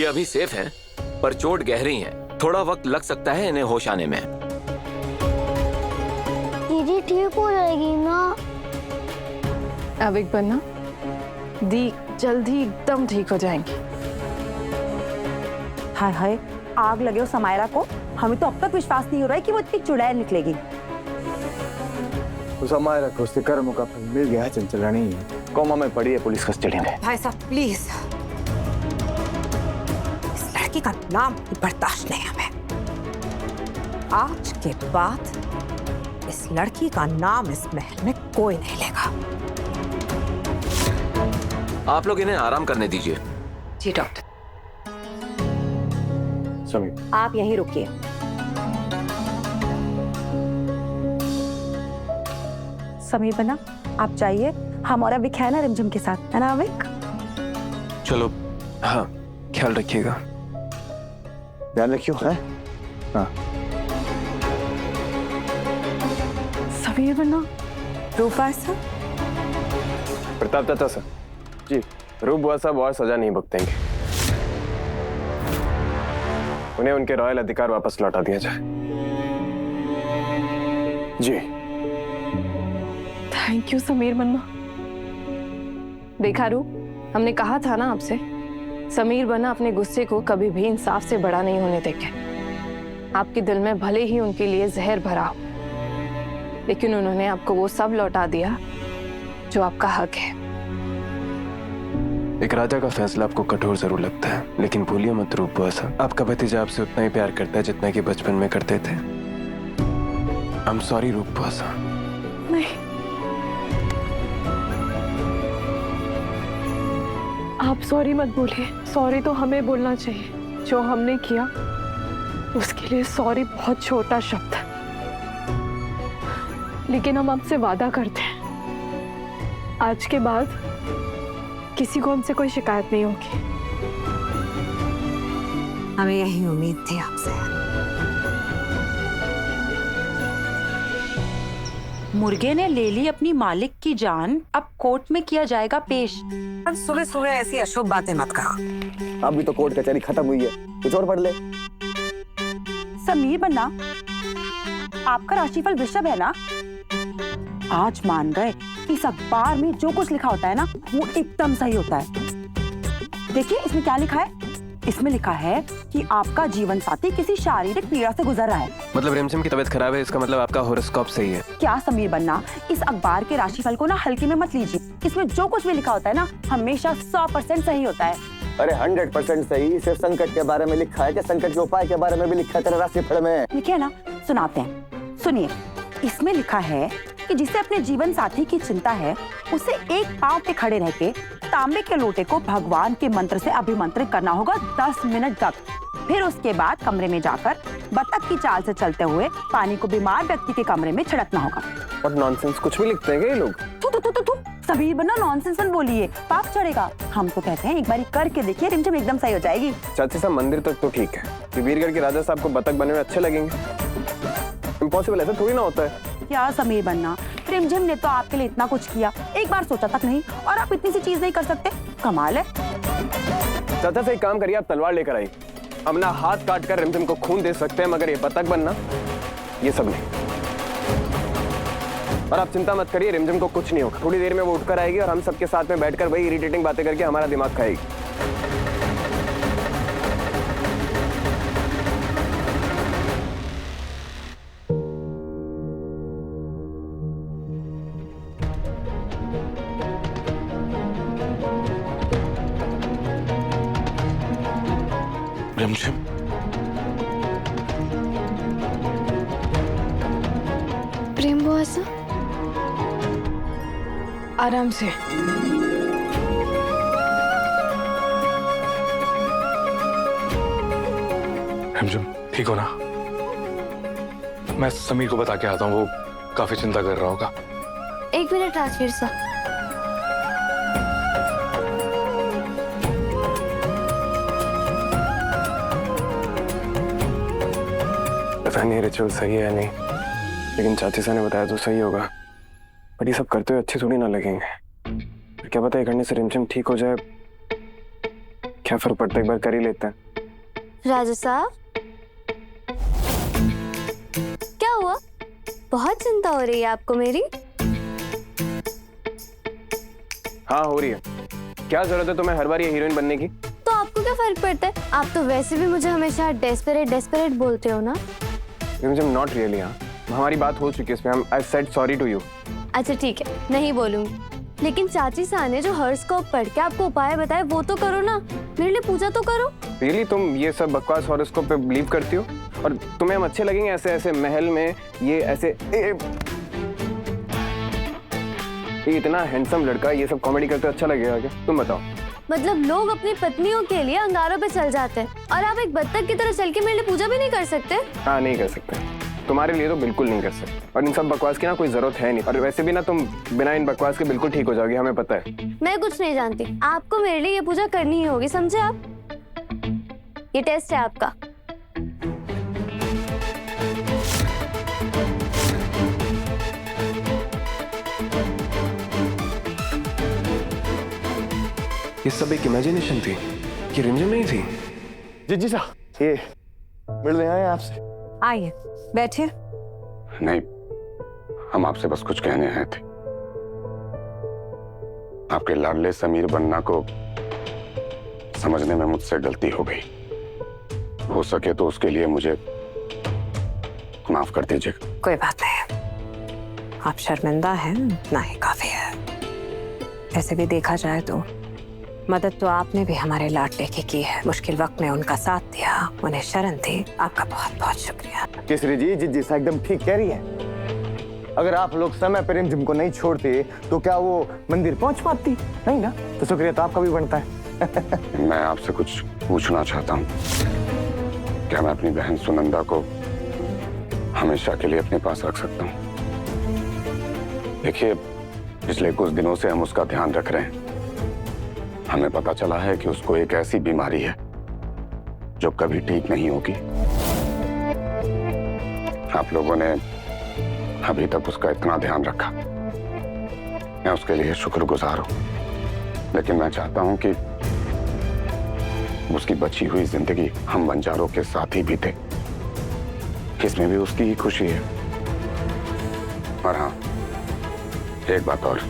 ये अभी सेफ हैं, पर चोट गहरी है, थोड़ा वक्त लग सकता है इन्हें होश आने में। दीदी ठीक हो जाएगी ना? अविक बन्ना, दी जल्दी एकदम ठीक हो जाएंगी। हाय हाय, आग लगे हो समायरा को। हमें तो अब तक विश्वास नहीं हो रहा है कि वो इतनी चुड़ैल निकलेगी। समायरा को उसके कर्मों का फल मिल गया है। चंचल रानी कोमा में पड़ी है पुलिस कस्टडी में। भाई साहब प्लीज, इस लड़की का नाम बर्दाश्त नहीं हमें। आज के बाद इस लड़की का नाम इस महल में कोई नहीं लेगा। आप लोग इन्हें आराम करने दीजिए। जी डॉक्टर। समीर, आप यहीं रुकिए। समीर बना, आप जाइए, हम और अविक है ना रिमझिम के साथ, है ना अविक? चलो, हाँ, ख्याल रखिएगा। ध्यान रखियो है। हाँ। समीर बन्ना, रूपा सर। प्रताप चाचा सर। जी, रूप बुआ साहब और सजा नहीं भुगतेंगे। उन्हें उनके रॉयल अधिकार वापस लौटा दिया जाए। जी। थैंक यू समीर बन्ना। देखा रूप, हमने कहा था ना आपसे, समीर बन्ना अपने गुस्से को कभी भी इंसाफ से बड़ा नहीं होने देंगे। आपके दिल में भले ही उनके लिए जहर भरा हो, लेकिन उन्होंने आपको वो सब लौटा दिया जो आपका हक है। एक राजा का फैसला आपको कठोर जरूर लगता है, लेकिन भूलिए मत रूप बुआ साहब, आपका भतीजा आपसे उतना ही प्यार करता है जितना कि बचपन में करते थे। आई एम सॉरी रूप बुआ साहब। नहीं, आप सॉरी मत बोलिए। सॉरी तो हमें बोलना चाहिए। जो हमने किया उसके लिए सॉरी बहुत छोटा शब्द है, लेकिन हम आपसे वादा करते हैं, आज के बाद किसी को हमसे कोई शिकायत नहीं होगी। हमें यही उम्मीद थी आपसे। मुर्गे ने ले ली अपनी मालिक की जान, अब कोर्ट में किया जाएगा पेश। सुबह सुबह ऐसी अशुभ बातें मत कहा। अभी तो कोर्ट कचहरी खत्म हुई है, कुछ और पढ़ ले। समीर बन्ना, आपका राशिफल वृषभ है ना? आज मान गए कि इस अखबार में जो कुछ लिखा होता है ना, वो एकदम सही होता है। देखिए इसमें क्या लिखा है। इसमें लिखा है कि आपका जीवन साथी किसी शारीरिक पीड़ा से गुजर रहा है। मतलब रिमझिम की तबीयत खराब है, इसका मतलब आपका होरोस्कोप सही है। क्या समीर बन्ना, इस अखबार के राशिफल को ना हल्के में मत लीजिए। इसमें जो कुछ भी लिखा होता है ना, हमेशा 100% सही होता है। अरे 100% सही। सिर्फ संकट के बारे में लिखा है कि संकट के उपाय के बारे में भी लिखा है तेरा राशिफल में? लिखिए ना, सुनाते हैं, सुनिए। इसमें लिखा है कि जिसे अपने जीवन साथी की चिंता है, उसे एक पांव पे खड़े रह के तांबे के लोटे को भगवान के मंत्र से अभिमंत्रित करना होगा 10 मिनट तक। फिर उसके बाद कमरे में जाकर बतख की चाल से चलते हुए पानी को बीमार व्यक्ति के कमरे में छिड़कना होगा। और नॉनसेंस कुछ भी लिखते हैं ये लोग। तू समीर बन्ना, नॉनसेंस मत बोलिए, पाप चढ़ेगा। हम तो कहते हैं एक बारी करके देखिए, रिमझिम एकदम सही हो जाएगी। चाची साहब, मंदिर तक तो ठीक है, वीरगढ़ के राजा साहब को बतख बने हुए अच्छे लगेंगे। इम्पॉसिबल, ऐसा थोड़ी ना होता है। क्या समीर बन्ना, रिमझिम ने तो आपके लिए इतना कुछ किया, एक बार सोचा तक नहीं, और आप इतनी सी चीज नहीं कर सकते? कमाल है। चाचा से एक काम करिए, आप तलवार लेकर आइए। हम ना हाथ काट कर रिमझिम को खून दे सकते हैं, मगर ये बतख बनना, ये सब नहीं। और आप चिंता मत करिए, रिमझिम को कुछ नहीं होगा। थोड़ी देर में वो उठकर आएगी और हम सबके साथ में बैठकर वही इरिटेटिंग बातें करके हमारा दिमाग खाएगी। रिमझिम, प्रेम बुआ सा, आराम से। रिमझिम ठीक हो ना? मैं समीर को बता के आता हूँ, वो काफी चिंता कर रहा होगा। 1 मिनट राजवीर सा। पता नहीं रिचुअल सही है या नहीं, लेकिन चाची साहब ने बताया तो सही होगा। पर ये सब करते हुए अच्छे थोड़ी ना लगेंगे। क्या पता ये करने से रिमझिम ठीक हो जाए, क्या फर्क पड़ता है, एक बार कर ही लेते हैं। राजू साहब, क्या हुआ? बहुत चिंता हो रही है आपको मेरी? हाँ हो रही है। क्या जरूरत है तुम्हें हर बार ये हीरोइन बनने की? तो आपको क्या फर्क पड़ता है? आप तो वैसे भी मुझे हमेशा डेस्परेट डेस्परेट बोलते हो ना। Not really. हाँ हमारी बात हो चुकी है इसमें। I said sorry to you. अच्छा ठीक है, नहीं बोलूंगी, लेकिन चाची सा ने जो हॉरोस्कोप पढ़ के आपको उपाय बताए वो तो करो ना, मेरे लिए पूजा तो करो। रियली तुम ये सब बकवास हॉरोस्कोप पे बिलीव करती हो? और तुम्हें हम अच्छे लगेंगे ऐसे ऐसे महल में ये ऐसे ये इतना हैंडसम लड़का ये सब कॉमेडी करते अच्छा लगेगा क्या? तुम बताओ। मतलब लोग अपनी पत्नियों के लिए अंगारों पे चल जाते हैं और आप एक बत्तख की तरह चल के मेरे लिए पूजा भी नहीं कर सकते? हाँ नहीं कर सकते, तुम्हारे लिए तो बिल्कुल नहीं कर सकते। और इन सब बकवास की ना कोई जरूरत है नहीं। और वैसे भी ना तुम बिना इन बकवास के बिल्कुल ठीक हो जाओगी, हमें पता है। मैं कुछ नहीं जानती, आपको मेरे लिए ये पूजा करनी ही होगी, समझे आप? ये टेस्ट है आपका। ये सब एक इमेजिनेशन थी, ये रिमझिम नहीं थी। जिज्जी साहब, ये मिलने आए आपसे। आइए बैठिए। नहीं, हम आपसे बस कुछ कहने आए थे। आपके लाडले समीर बन्ना को समझने में मुझसे गलती हो गई। हो सके तो उसके लिए मुझे माफ कर दीजिएगा। कोई बात नहीं, आप शर्मिंदा हैं ना ही काफी है। ऐसे भी देखा जाए तो मदद तो आपने भी हमारे लाडले की है। मुश्किल वक्त में उनका साथ दिया, उन्हें शरण थी। आपका बहुत बहुत शुक्रिया। केसरी जी, जिज्जी सा एकदम ठीक कह रही है। अगर आप लोग समय पर रिमझिम को नहीं छोड़ते तो क्या वो मंदिर पहुंच पाती? नहीं ना, तो शुक्रिया तो आपका भी बनता है। मैं आपसे कुछ पूछना चाहता हूँ। क्या मैं अपनी बहन सुनंदा को हमेशा के लिए अपने पास रख सकता हूँ? देखिए, पिछले कुछ दिनों से हम उसका ध्यान रख रहे हैं। हमें पता चला है कि उसको एक ऐसी बीमारी है जो कभी ठीक नहीं होगी। आप लोगों ने अभी तक उसका इतना ध्यान रखा, मैं उसके लिए शुक्रगुजार हूं। लेकिन मैं चाहता हूं कि उसकी बची हुई जिंदगी हम बंजारों के साथ ही बीते। इसमें भी उसकी ही खुशी है। और हाँ, एक बात और,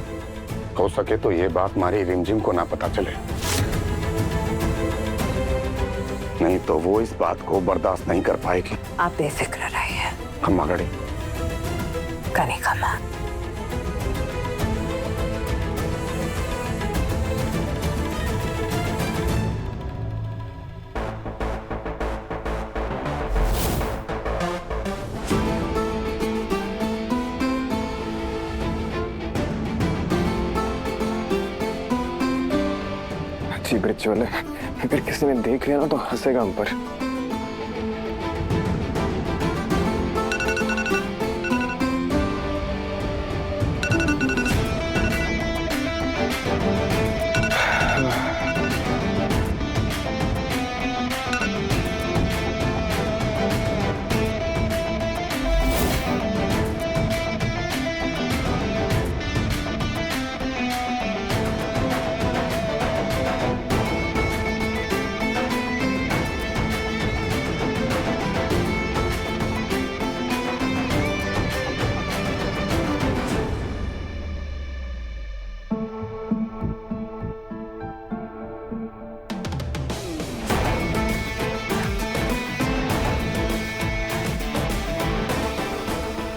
हो सके तो ये बात हमारी रिमझिम को ना पता चले, नहीं तो वो इस बात को बर्दाश्त नहीं कर पाएगी। आप बेफिक्र रहिए। खम्मा गड़ी कनी खम्मा। अच्छी ब्रिज वाले, अगर किसी ने देख लिया ना तो हंसेगा हम पर।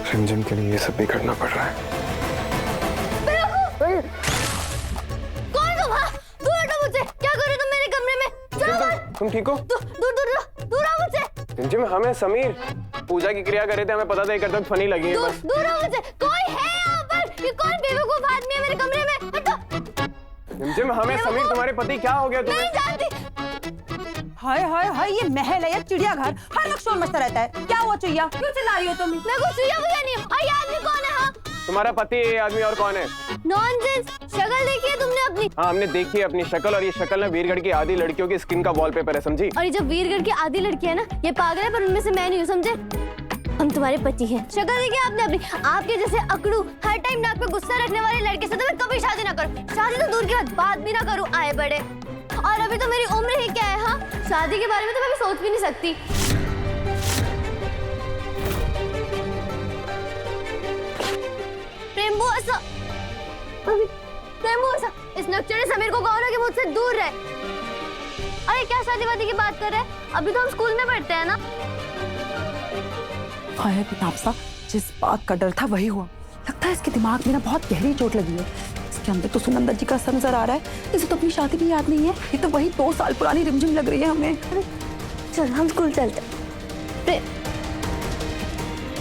रिमझिम के लिए ये सब भी करना पड़ रहा है। कौन तुम? हाँ, दूर हटो मुझसे। क्या कर रहे हो तुम मेरे कमरे में? चलो बाहर। तुम ठीक हो? दूर दूर दूर दूर आओ मुझसे। रिमझिम, हमें समीर पूजा की क्रिया कर रहे थे, हमें पता था ये करते फनी लगी है बस। दूर आओ मुझसे। कोई है यहाँ पर? ये कौन बेवकूफ आदमी है मेरे कमरे में? हटो। रिमझिम, हमें समीर तुम्हारे पति क्या हो गया तुम्हें? नहीं जानती। हाय हाय हाय, ये महल है या चिड़ियाघर? हर वक्त शोर मचता रहता है। क्या हुआ चुईया? क्यों चिल्ला रही हो तुम? मैं कुछ सुइया बुइया नहीं हूँ। और ये आदमी कौन है? हाँ, तुम्हारा पति है ये आदमी, और कौन है? नॉनसेंस। शक्ल देखी है तुमने अपनी? हाँ हमने देखी है अपनी शक्ल, और ये शक्ल ना वीरगढ़ की आधी लड़कियों की स्किन का वॉलपेपर है, समझी? और ये जो वीरगढ़ की आधी लड़की है ना, ये पागल है, पर उनमें से मैं नहीं हूँ, समझे? हम तुम्हारे पति हैं। शक्ल देखी आपने अपनी? आपके जैसे अकड़ू, हर टाइम नाक पे गुस्सा रखने वाले लड़के से तो मैं कभी शादी ना करूं। शादी तो दूर की बात भी ना करूं, आए बड़े। और अभी तो मेरी उम्र ही क्या है। हाँ, शादी के बारे में तो मैं भी सोच भी नहीं सकती। प्रेम वो ऐसा, प्रेम वो ऐसा, इस नक्चरे समीर को कहो ना कि मुझसे दूर रहे। अरे क्या शादी वादी की बात कर रहे हैं? अभी तो हम स्कूल में पढ़ते हैं ना। हाय तापसा, जिस बात का डर था वही हुआ। लगता है इसके दिमाग में ना बहुत गहरी चोट लगी है। इसके अंदर तो सुनंदा जी का सर नजर आ रहा है। इसे तो अपनी शादी भी याद नहीं है। ये तो वही 2 साल पुरानी रिमझिम लग रही है हमें। चल हम स्कूल चलते हैं।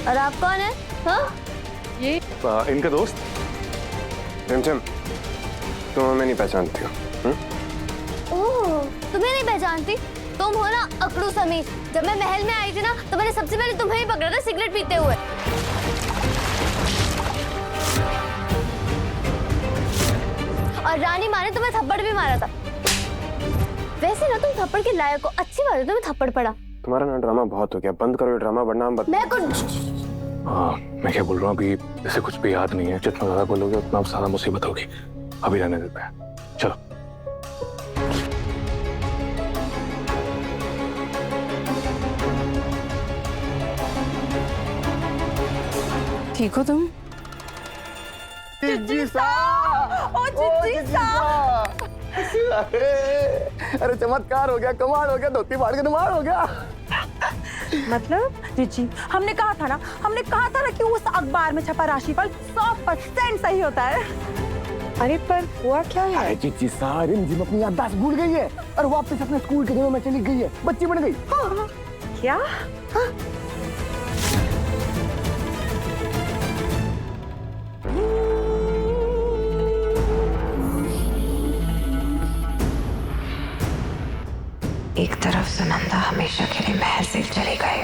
और आप कौन है? हाँ? ये इनका दोस्त। रिमझिम, तुम हमें नहीं पहचानती हो? ओह, तुम्हें नहीं पहचानती? तुम हो ना अकड़ू समीर। जब मैं महल में आई थी ना तो मैंने सबसे पहले तुम्हें ही पकड़ा था सिगरेट पीते हुए। और रानी माँ ने तुम्हें थप्पड़ भी मारा था। वैसे ना तुम थप्पड़ के लायक हो, अच्छी बात है तुम्हें थप्पड़ पड़ा। तुम्हारा ना ड्रामा बहुत हो गया, बंद करो ये ड्रामा वरना हम मैं कुछ मैं क्या बोल रहा हूँ, अभी इसे कुछ भी याद नहीं है। जितना ज्यादा बोलोगे उतना ज्यादा मुसीबत होगी। अभी रहने देते हैं, चलो। ठीक हो तुम? जिज्जी सा, ओ जिज्जी सा। अरे चमत्कार हो गया, कमाल हो गया, धोती फाड़ के धमाल हो गया। मतलब जीजी, हमने कहा था ना कि उस अखबार में छपा राशिफल 100% सही होता है। अरे पर हुआ क्या है? अरे जिज्जी सा, रिमझिम अपनी याददाश्त भूल गई है और वापस अपने स्कूल के दिनों में चली गई है, बच्ची बन गई। हाँ। क्या? हाँ। एक तरफ सुनंदा हमेशा के लिए महल से चले गए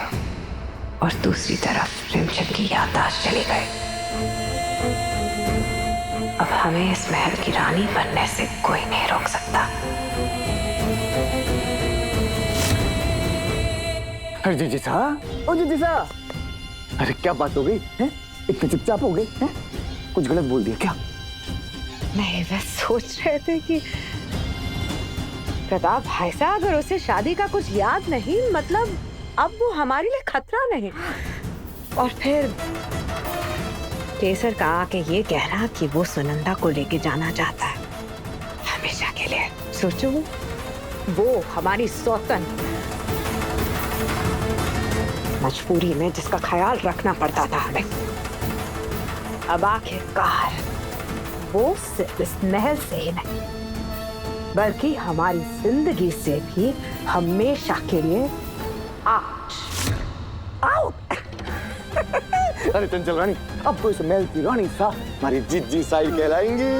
और दूसरी तरफ रिमझिम की याददाश्त चली गई। अब हमें इस महल की रानी बनने से कोई नहीं रोक सकता। अरे जीजी सा, ओ जीजी सा, अरे क्या बात हो गई है? इतने चुपचाप हो गए हैं? कुछ गलत बोल दिया क्या? नहीं, बस सोच रहे थे कि प्रताप भाई साहब, अगर उसे शादी का कुछ याद नहीं, मतलब अब वो हमारे लिए खतरा नहीं। और फिर केसर का आके ये कहना कि वो सुनंदा को लेके जाना चाहता है हमेशा के लिए। सोचो, वो हमारी सौतन, मजबूरी में जिसका ख्याल रखना पड़ता था हमें, अब आखिरकार वो सिर्फ इस महल से ही नहीं बल्कि हमारी जिंदगी से भी हमेशा के लिए आउट। अरे चंचल रानी, अब तो इस महल की रानी सा हमारी जिज्जी साई कहलाएंगी।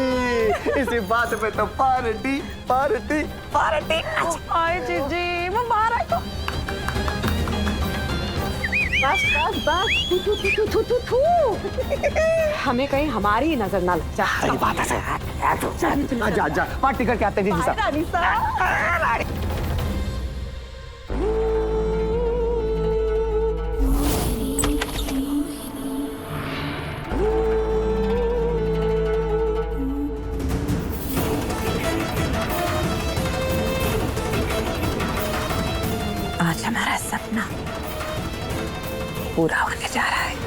इसी बात पे तो पार्टी पार्टी पार्टी। हाय जीजी, मुबारक हो। बस बस बस, हमें कहीं हमारी नजर ना लग जाए। सही बात है। जा जा पार्टी करके आते हैं जीजी सा। रानी सा। आज हमारा सपना पूरा होने जा रहा है।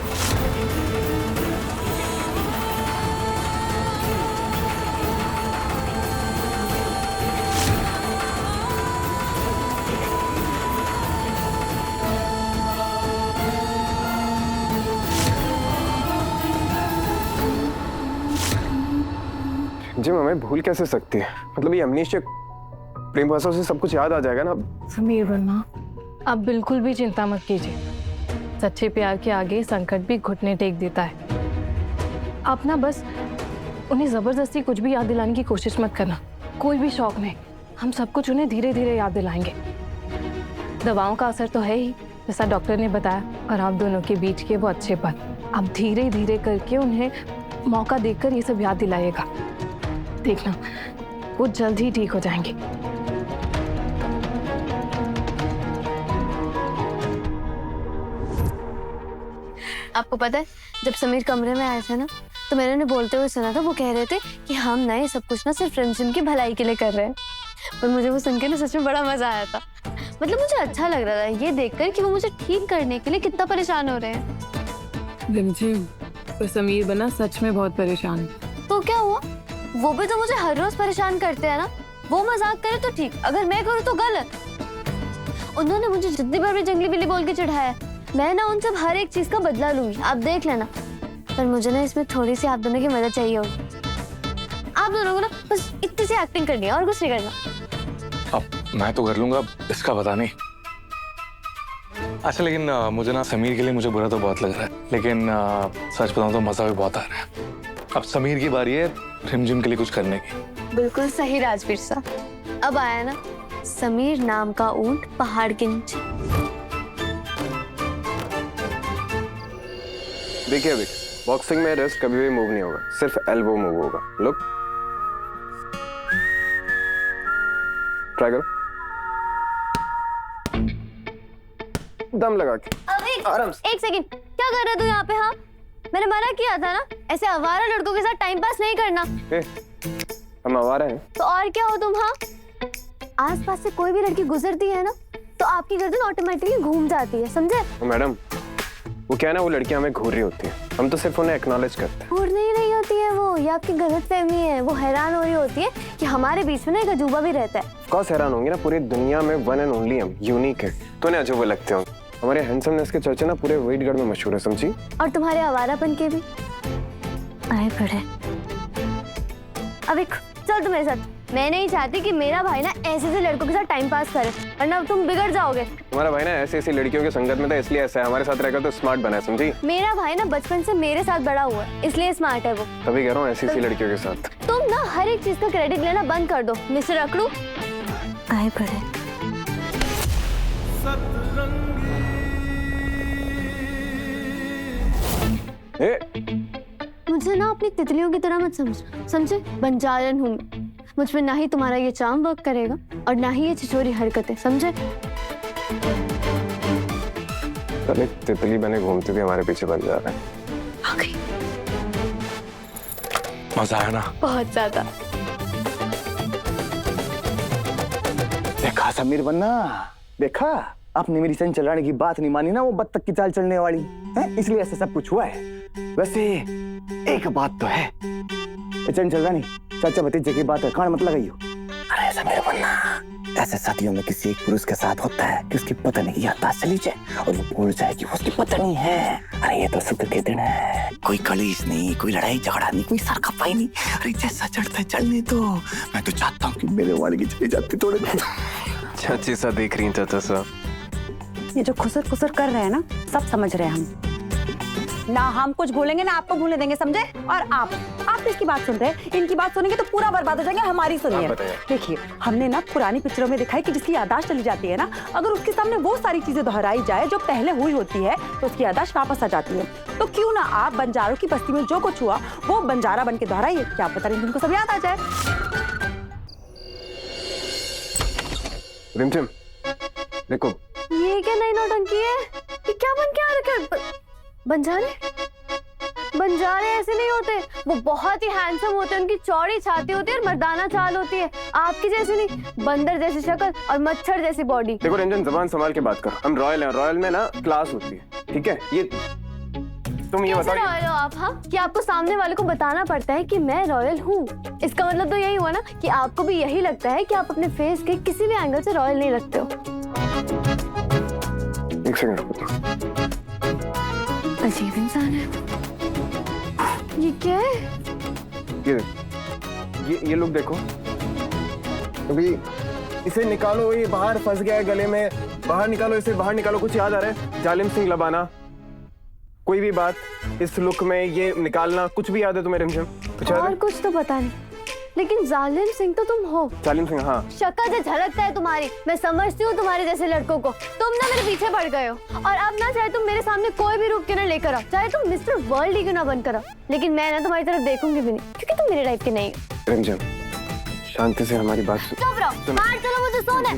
जी हमें भूल कैसे सकती है? मतलब ये अमनीश प्रेम भाषा से सब कुछ याद आ जाएगा ना। समीर वर्मा, आप बिल्कुल भी चिंता मत कीजिए। सच्चे प्यार के आगे संकट भी घुटने टेक देता है। आप ना बस उन्हें जबरदस्ती कुछ भी याद दिलाने की कोशिश मत करना। कोई भी शौक नहीं, हम सब कुछ उन्हें धीरे धीरे याद दिलाएंगे। दवाओं का असर तो है ही, जैसा डॉक्टर ने बताया, और आप दोनों के बीच के वो अच्छे पल, आप धीरे धीरे करके उन्हें मौका देकर ये सब याद दिलाइएगा। देखना, वो जल्द ही ठीक हो जाएंगे। आपको पता है, जब समीर कमरे में आए थे ना, तो मैंने उन्हें बोलते हुए सुना था, वो कह रहे थे कि हम नए सब कुछ ना सिर्फ रिमझिम की भलाई के लिए कर रहे हैं। पर मुझे वो सुन के ना सच में बड़ा मजा आया था। मतलब मुझे अच्छा लग रहा था ये देखकर कि वो मुझे ठीक करने के लिए कितना परेशान हो रहे हैं। रिमझिम, तो समीर बना सच में बहुत परेशान है। तो क्या हुआ, वो भी तो मुझे हर रोज परेशान करते हैं ना। वो मजाक करे तो ठीक, अगर मैं करूँ तो गलत। उन्होंने मुझे जितनी बार भी जंगली बिल्ली बोल के चिढ़ाया, मैं ना उनसे हर एक चीज का बदला लूंगी, आप देख लेना। पर मुझे ना इसमें थोड़ी सी आप दोनों की मदद चाहिए होगी। आप दोनों को ना बस इतनी सी एक्टिंग करनी है और कुछ नहीं करना। अब मैं तो कर लूंगा, इसका पता नहीं। अच्छा, लेकिन मुझे ना समीर के लिए मुझे बुरा तो बहुत लग रहा है, लेकिन सच बताऊं तो मजा भी बहुत आ रहा है। अब समीर की बारी है रिमझिम के लिए कुछ करने की। बिल्कुल सही राजवीर साहब। अब आया ना समीर नाम का ऊंट पहाड़ के नीचे। देखिए अभी बॉक्सिंग में रिस्ट कभी भी मूव नहीं होगा, सिर्फ एल्बो मूव होगा। लुक, ट्राई करो, दम लगा के। आराम से। एक सेकंड, क्या कर रहे तू यहाँ पे? हाँ, मैंने मना किया था ना ऐसे आवारा लड़कों के साथ टाइम पास नहीं करना। हम आवारा हैं। तो और क्या हो तुम? हाँ, आसपास से कोई भी लड़की गुजरती है ना तो आपकी गर्दन ऑटोमेटिकली घूम जाती है, समझे? मैडम, वो क्या है ना, वो लड़कियां हमें घूर रही होती है, हम तो सिर्फ उन्हें एक्नॉलेज करते हैं। घूर नहीं होती है वो, ये आपकी गलतफहमी है। वो हैरान हो रही होती है कि हमारे बीच में ना एक अजूबा भी रहता है। कौन हैरान होंगे ना, पूरी दुनिया में वन एंड ओनली हम यूनिक है, तो उन्हें अजूबा लगते होंगे। हमारे हैंडसमनेस के चर्चे ना पूरे वेटगढ़ में मशहूर है, समझी? और तुम्हारे आवारापन के भी आए पड़े। अब एक चल तू मेरे साथ। मैं नहीं चाहती कि मेरा भाई ना ऐसे ऐसे लड़कों के साथ टाइम पास करे, वरना तुम बिगड़ जाओगे। तुम्हारा भाई ना ऐसी ऐसी लड़कियों की संगत में था, इसलिए ऐसा है। हमारे साथ रहकर तो स्मार्ट बना है, समझी? मेरा भाई ना बचपन से मेरे साथ बड़ा हुआ है, इसलिए स्मार्ट है वो। तभी कह रहा हूँ ऐसी ऐसी लड़कियों के साथ। तुम ना हर एक चीज का क्रेडिट लेना बंद कर दो मिस्टर अकड़ू। आए पड़े। मुझे ना अपनी तितलियों की तरह मत समझ, समझे? बंजारन हूँ मैं, मुझ में ना ही तुम्हारा ये चार्म वर्क करेगा और ना ही ये छिछोरी हरकतें, समझे? कल तितली बने घूमती थी हमारे पीछे, बन जा रहा है। आ गई। मजा आया ना? बहुत ज्यादा। देखा समीर बन्ना, देखा आपने मेरी चंचल रानी की बात नहीं मानी ना, वो बत्तख की चाल चलने वाली है, इसलिए ऐसा सब कुछ हुआ है। वैसे एक बात तो है, चंचल रानी, चाचा भतीजे की बात है, कान मत लगाइयो। अरे समीर बन्ना, ऐसे शादियों में किसी एक पुरुष के साथ होता है कि उसकी पत्नी की याददाश्त चली जाए और वो भूल जाए कि वो उसकी पत्नी है। अरे ये तो सुख के दिन है, कोई कलेश नहीं, कोई लड़ाई झगड़ा नहीं, कोई सर खपाई नहीं। अरे जैसा चढ़ता है चलने दो। मैं तो चाहता हूँ कि मेरे वाले की चली जाती थोड़े दिन। चाची सा देख रही चाचा सा, ये जो खुसर खुसर कर रहे हैं ना, सब समझ रहे हैं हम। ना हम कुछ भूलेंगे ना आपको भूलने देंगे, समझे? और आप इसकी बात सुन रहे हैं, इनकी बात सुनेंगे तो पूरा बर्बाद हो जाएंगे। हमारी सुनिए। देखिए, हमने ना पुरानी पिक्चरों में दिखाई कि जिसकी याददाश्त चली जाती है ना, अगर उसके सामने वो सारी चीजें दोहराई जाए जो पहले हुई होती है तो उसकी याददाश्त वापस आ जाती है। तो क्यों ना आप बंजारों की बस्ती में जो कुछ हुआ वो बंजारा बन के दोहराइए, क्या पता नहीं तुमको सब याद आ जाए। रिमझिम देखो, ये क्या नई नौटंकी है? ये क्या बन के आ रखा है? बंजारे ऐसे नहीं होते, वो बहुत ही हैंडसम होते हैं, उनकी चौड़ी छाती होती है और मर्दाना चाल होती है। आपकी जैसी नहीं, बंदर जैसी शक्ल और मच्छर जैसी बॉडी। देखो रंजन, जबान संभाल के बात करो, हम रॉयल हैं, रॉयल में ना क्लास होती है, ठीक है? ये तुम ये बताओ रॉयल हो आप? हाँ, कि आपको सामने वाले को बताना पड़ता है कि मैं रॉयल हूँ। इसका मतलब तो यही हुआ ना कि आपको भी यही लगता है कि आप अपने फेस के किसी भी एंगल से रॉयल नहीं लगते हो। एक सेकंड रुको। अजीब इंसान है ये। क्या है ये लोग देखो, अभी इसे निकालो, ये बाहर फंस गया है गले में, बाहर निकालो इसे, बाहर निकालो। कुछ याद आ रहा है? जालिम सिंह लबाना, कोई भी बात इस लुक में ये निकालना, कुछ भी याद है तुम्हें रिमझिम? कुछ याद है? और कुछ तो पता नहीं, लेकिन जालिम सिंह तो तुम हो। जालिम सिंह, हाँ। शक्ल से झलकता है तुम्हारी, मैं समझती हूँ तुम्हारे जैसे लड़कों को। तुम ना मेरे पीछे पड़ गए हो और अब ना चाहे तुम मेरे सामने कोई भी रूप क्यों ना लेकर आओ, चाहे तुम मिस्टर वर्ल्ड ही क्यों ना बनकर आओ, लेकिन मैं ना तुम्हारी तरफ देखूंगी भी नहीं, क्योंकि तुम मेरे टाइप के नहीं हो। रिमझिम शांति से हमारी बात सुनो। चुप रहो, बाहर चलो, मुझे सोना है।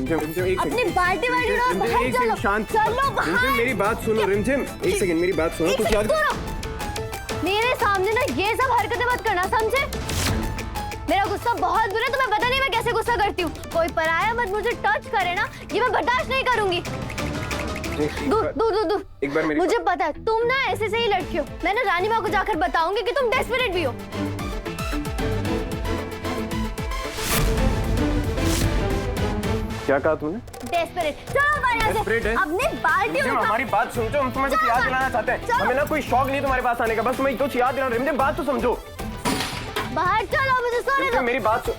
अपनी पार्टी वार्टी उड़ाओ, बाहर चलो। चलो बाहर। मेरी बात सुनो रिमझिम, एक सेकंड मेरी बात सुनो। कुछ याद? मेरे सामने ना ये सब हरकतें मत करना, समझे? मेरा गुस्सा बहुत बुरा है, तुम्हें पता नहीं मैं कैसे गुस्सा करती हूँ। कोई पराया मत मुझे टच करे ना, ये मैं बर्दाश्त नहीं करूंगी। दूर दूर दूर दूर। एक बार मेरी मुझे पता है तुम ना ऐसे से ही लड़की हो। मैं ना रानी माँ को जाकर बताऊंगी कि तुम डेस्परेट भी हो। क्या कहा तुमने? डेस्परेट। चलो बाहर यहाँ Desperate से। है? अपनी बाल्टी रिमझिम, उठा। हमारी बात सुनो, हम तुम्हें कुछ चलो याद बाहर। दिलाना चाहते हैं। चलो। हमें ना कोई शौक नहीं तुम्हारे पास आने का, बस तुम्हें कुछ याद दिलाना। रिमझिम, बात तो समझो। बाहर चलो, मुझे सोने रिमझिम, दो। मेरी बात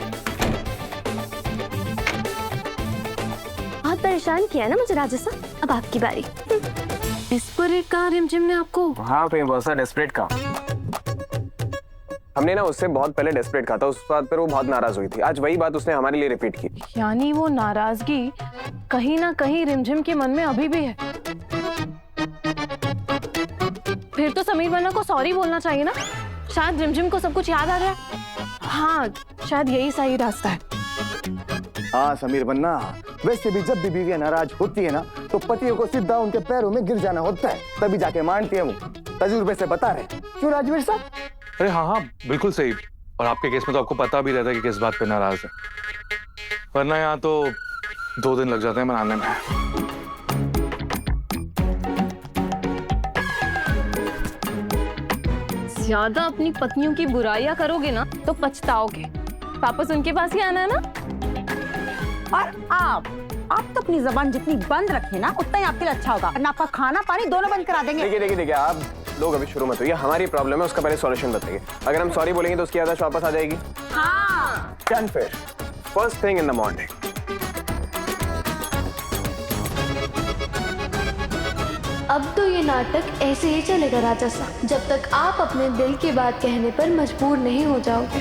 बहुत परेशान किया ना मुझे राजस्व, अब आपकी बारी। डेस्परेट कहा रिमझिम ने आपको? हाँ पे बहुत सा डेस्परेट का। हमने ना उससे बहुत पहले डेस्परेट कहा था, उस बात पर वो बहुत नाराज हुई थी। आज वही बात उसने हमारे लिए रिपीट की। यानी वो नाराजगी कहीं ना कहीं रिमझिम के मन में अभी भी है। फिर तो समीर वर्मा को सॉरी बोलना चाहिए ना। शायद रिमझिम को सब कुछ याद आ रहा है। हाँ, शायद यही सही रास्ता है। हाँ समीर बन्ना, वैसे भी जब भी बीवियां नाराज होती है ना तो पतियों को सीधा उनके पैरों में गिर जाना होता है, तभी जाके मानती है वो। तजुर्बे से बता रहे। क्यों राजवीर साहब? अरे हाँ हाँ, बिल्कुल सही। और आपके केस में तो आपको पता भी रहता है कि किस बात पे नाराज है, वरना यहाँ तो 2 दिन लग जाते हैं मनाने में। ज्यादा अपनी पत्नियों की बुराइयां करोगे ना तो पछताओगे। वापस उनके पास ही आना है ना। और आप तो अपनी जबान जितनी बंद रखे ना उतना ही आपके लिए अच्छा होगा, वरना आपका खाना पानी दोनों बंद करा देंगे। देखिए देखिए देखिए, आप लोग अभी शुरू मत होइए। हमारी प्रॉब्लम है, उसका पहले सॉल्यूशन बताइए। अगर हम सॉरी बोलेंगे तो उसकी याददाश्त वापस आ जाएगी। हाँ। कैन फिर first thing in the morning. अब तो ये नाटक ऐसे ही चलेगा राजा साहब, जब तक आप अपने दिल की बात कहने पर मजबूर नहीं हो जाओगे।